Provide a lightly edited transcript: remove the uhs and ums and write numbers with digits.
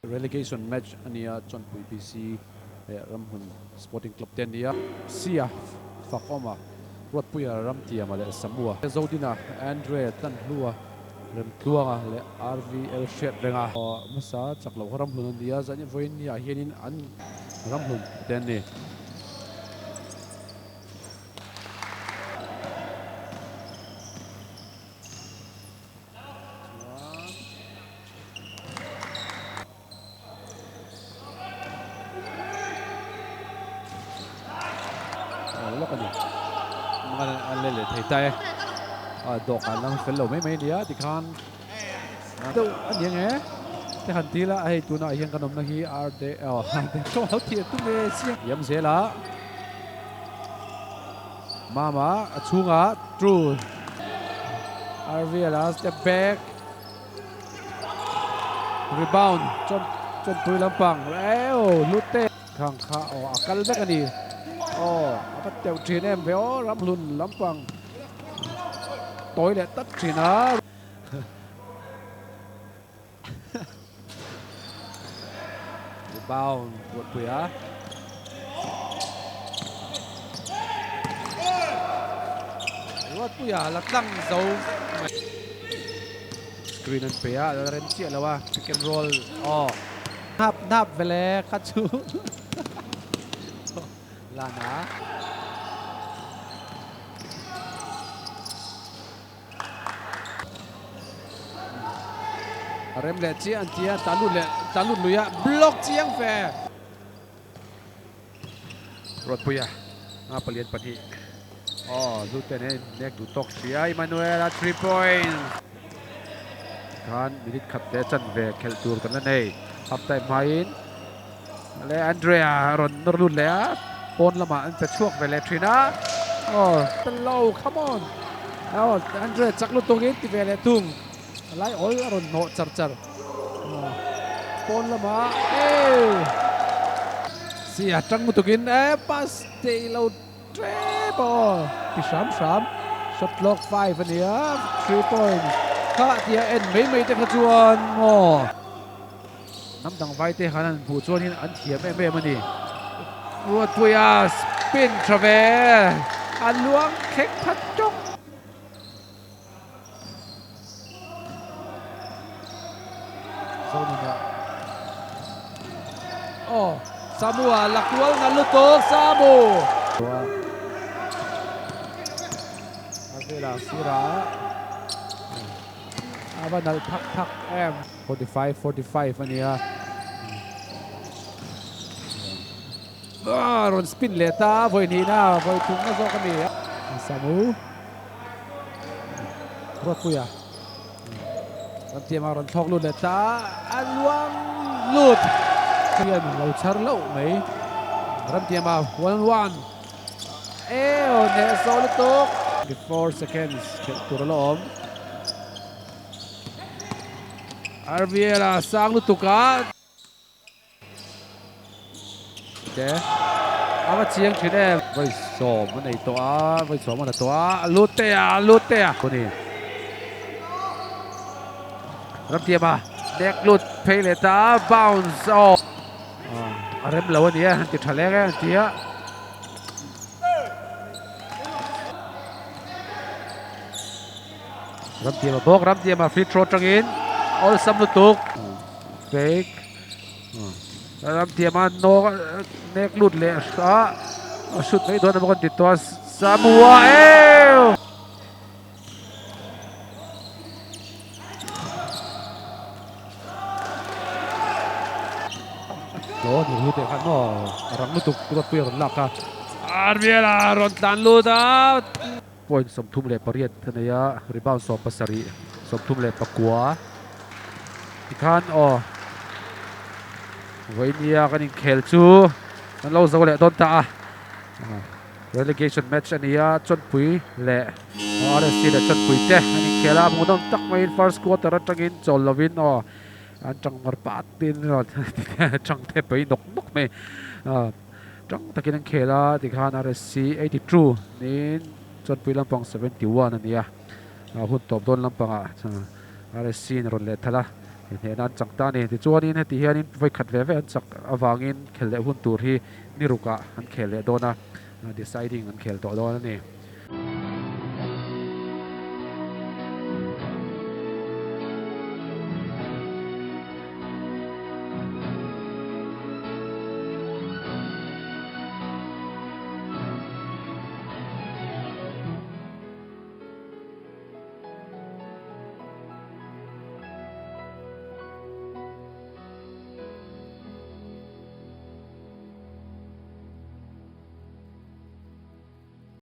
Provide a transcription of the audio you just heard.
relegation match ania chon pui PC ramhun sporting club ten nia sia fakoma rot puya ram tiama le samua zodina andre tan hlua rem tuanga le RVL shet renga masa chaklo ram hun dia zani voin ya hianin an ram hun ten ni lok ani man lele thei tai dok kan lang fel lo mai dia ti khan to an yang e te han ti la ai tu na hian kanom na hi RDL te to hau ti tu me sia yam se la mama achunga true RVL step back rebound chon tui lampang leo lutte khang kha akal bek ani các tiểu chiến em véo lắm luôn lắm bằng tối để tất chỉ nó bao vượt phía vượt phía là tăng dấu screen and phía là rem chia là wa pick and roll nạp về lẽ khát chú là ná rem lệ chi anh chia ta lụt lùi block chiang về rốt puya palian pati lụt tên này neck du tok chia Emmanuel 3 point kan minute khap te chan về khel tur kan la nei half time main le Andrea ron lụt le pon lama an pe chuak về le Trina tan lâu come on Andre chak lu tongin ti về le tung lai ol ron no char pon lama sia tang mu tukin pass te lo treble ti sam shot clock 5 ania 3 point kha tia en mei te khachuan nam dang vai te hanan pu chuan hin an thiam em ani rốt puya spin trave an luang khek phat chok zonina Samua lakwal na lutok Samu avela sira abanal thak em 45 ania ron spin leta voi ni na voi tung na zo kami Samu rot puya ram tiama ron thok lut leta an luang lut kian lo char lo mai ram tiama 1-1 ne so lutok 4 seconds turalom RVL sang lutuka ama chiang thìn em với sổ mà này toa với sổ mà là toa lút te cô này rắm tiêm deck lút pay lệ ta bounce rem lâu anh ấy thì thằng lẽ cái tía rắm tiêm free throw trăng in all sum lút tục fake ram tiêm no neck lút lệ shoot mấy đôi nó cònติดตัว Samua đó thì hút để khán nó răng nó tục cái tuyệt lạc à RVL ron tan luôn đó point sum thum lệ pariat thế này rebound so pasari sum thum lệ pakua ikhan với nia cái những khel chu nó lâu rồi lệ đón ta relegation match ania chon pui le RSC le chon pui te ani khela mudon tak mai first quarter atangin chol lovin an chang mar pat tin ro chang the pai nok me chang takin an khela ti khan RSC 82 nin chon pui lampang 71 ania hun top don lampanga RSC ron le thala เห็นนั้นจังตานี่ที่จวนนี้ที่เฮียนี่ไว้ขัดเวฟจักอวางินเคลเลหุ่นตัวที่นิรุกะอันเคลเลโดนะ deciding อันเคลตัวโดนนี่